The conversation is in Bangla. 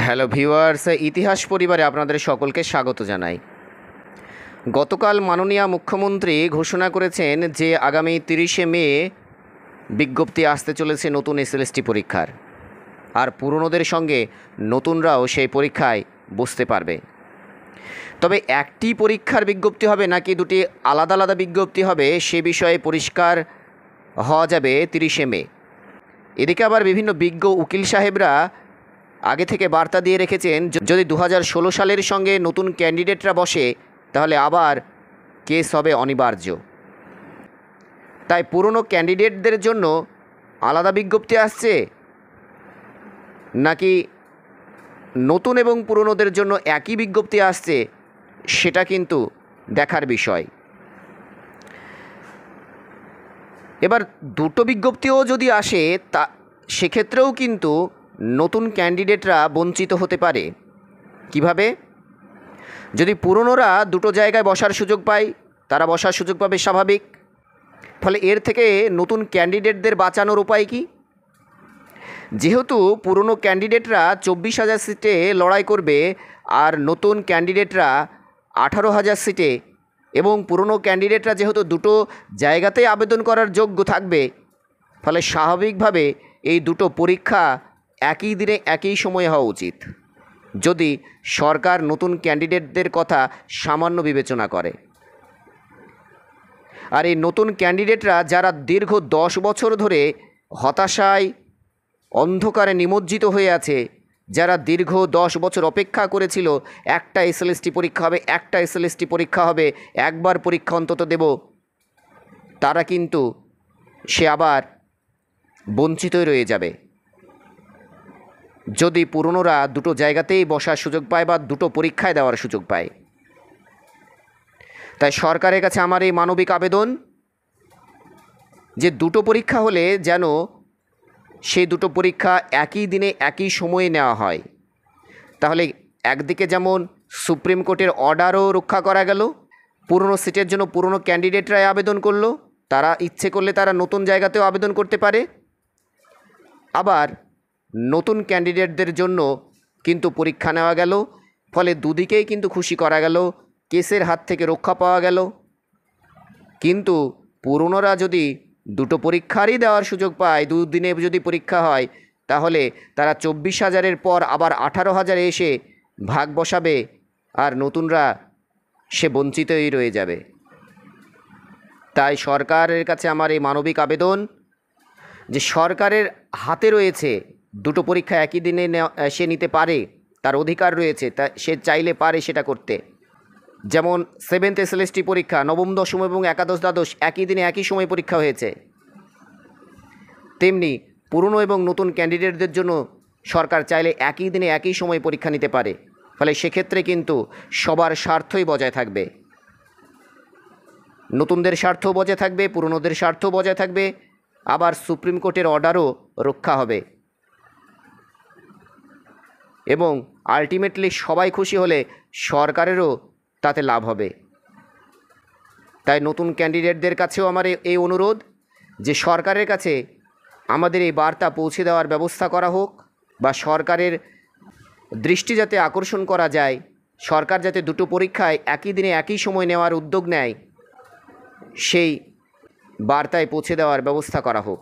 হ্যালো ভিউয়ার্স, ইতিহাস পরিবারে আপনাদের সকলকে স্বাগত জানাই। গতকাল মাননীয় মুখ্যমন্ত্রী ঘোষণা করেছেন যে আগামী 30শে মে বিজ্ঞপ্তি আসতে চলেছে নতুন এসএলএসটি পরীক্ষার, আর পুরনোদের সঙ্গে নতুনরাও সেই পরীক্ষায় বসতে পারবে। তবে একটি পরীক্ষার বিজ্ঞপ্তি হবে নাকি দুটি আলাদা আলাদা বিজ্ঞপ্তি হবে সে বিষয়ে পরিষ্কার হওয়া যাবে 30শে মে। এদিকে আবার বিভিন্ন বিজ্ঞ উকিল সাহেবরা আগে থেকে বার্তা দিয়ে রেখেছেন, যদি 2016 সালের সঙ্গে নতুন ক্যান্ডিডেটরা বসে তাহলে আবার কেস হবে অনিবার্য। তাই পুরনো ক্যান্ডিডেটদের জন্য আলাদা বিজ্ঞপ্তি আসছে নাকি নতুন এবং পুরনোদের জন্য একই বিজ্ঞপ্তি আসছে সেটা কিন্তু দেখার বিষয়। এবার দুটো বিজ্ঞপ্তিও যদি আসে তা সেক্ষেত্রেও কিন্তু নতুন ক্যান্ডিডেটরা বঞ্চিত হতে পারে। কিভাবে? যদি পুরনোরা দুটো জায়গায় বসার সুযোগ পায়, তারা বসার সুযোগ পাবে স্বাভাবিক। ফলে এর থেকে নতুন ক্যান্ডিডেটদের বাঁচানোর উপায় কি? যেহেতু পুরনো ক্যান্ডিডেটরা 24,000 সিটে লড়াই করবে আর নতুন ক্যান্ডিডেটরা 18,000 সিটে, এবং পুরনো ক্যান্ডিডেটরা যেহেতু দুটো জায়গাতেই আবেদন করার যোগ্য থাকবে, ফলে স্বাভাবিকভাবে এই দুটো পরীক্ষা একই দিনে একই সময়ে হওয়া উচিত, যদি সরকার নতুন ক্যান্ডিডেটদের কথা সামান্য বিবেচনা করে। আর এই নতুন ক্যান্ডিডেটরা যারা দীর্ঘ 10 বছর ধরে হতাশায় অন্ধকারে নিমজ্জিত হয়ে আছে, যারা দীর্ঘ 10 বছর অপেক্ষা করেছিল একটা এসএলএসটি পরীক্ষা হবে, একটা এসএলএসটি পরীক্ষা হবে, একবার পরীক্ষা অন্তত দেব, তারা কিন্তু সে আবার বঞ্চিতই রয়ে যাবে যদি পুরনোরা দুটো জায়গাতেই বসার সুযোগ পায় বা দুটো পরীক্ষায় দেওয়ার সুযোগ পায়। তাই সরকারের কাছে আমার এই মানবিক আবেদন যে দুটো পরীক্ষা হলে যেন সেই দুটো পরীক্ষা একই দিনে একই সময়ে নেওয়া হয়। তাহলে একদিকে যেমন সুপ্রিম কোর্টের অর্ডারও রক্ষা করা গেল, পুরনো সিটের জন্য পুরনো ক্যান্ডিডেটরাই আবেদন করলো, তারা ইচ্ছে করলে তারা নতুন জায়গাতেও আবেদন করতে পারে, আবার নতুন ক্যান্ডিডেটদের জন্য কিন্তু পরীক্ষা নেওয়া গেল। ফলে দুদিকেই কিন্তু খুশি করা গেল, কেসের হাত থেকে রক্ষা পাওয়া গেল। কিন্তু পুরনোরা যদি দুটো পরীক্ষারই দেওয়ার সুযোগ পায়, দুদিনে যদি পরীক্ষা হয়, তাহলে তারা 24,000-এর পর আবার 18,000-এ এসে ভাগ বসাবে, আর নতুনরা সে বঞ্চিতই রয়ে যাবে। তাই সরকারের কাছে আমার এই মানবিক আবেদন যে সরকারের হাতে রয়েছে দুটো পরীক্ষা একই দিনে সে নিতে পারে, তার অধিকার রয়েছে, তা সে চাইলে পারে সেটা করতে। যেমন 7th এসএলএসটি পরীক্ষা, নবম দশম এবং একাদশ দ্বাদশ একই দিনে একই সময় পরীক্ষা হয়েছে, তেমনি পুরনো এবং নতুন ক্যান্ডিডেটদের জন্য সরকার চাইলে একই দিনে একই সময় পরীক্ষা নিতে পারে। ফলে সেক্ষেত্রে কিন্তু সবার স্বার্থই বজায় থাকবে, নতুনদের স্বার্থও বজায় থাকবে, পুরনোদের স্বার্থও বজায় থাকবে, আবার সুপ্রিম কোর্টের অর্ডারও রক্ষা হবে, এবং আলটিমেটলি সবাই খুশি হলে সরকারেরও তাতে লাভ হবে। তাই নতুন ক্যান্ডিডেটদের কাছেও আমার এই অনুরোধ যে সরকারের কাছে আমাদের এই বার্তা পৌঁছে দেওয়ার ব্যবস্থা করা হোক, বা সরকারের দৃষ্টি যাতে আকর্ষণ করা যায়, সরকার যাতে দুটো পরীক্ষায় একই দিনে একই সময় নেওয়ার উদ্যোগ নেয়, সেই বার্তায় পৌঁছে দেওয়ার ব্যবস্থা করা হোক।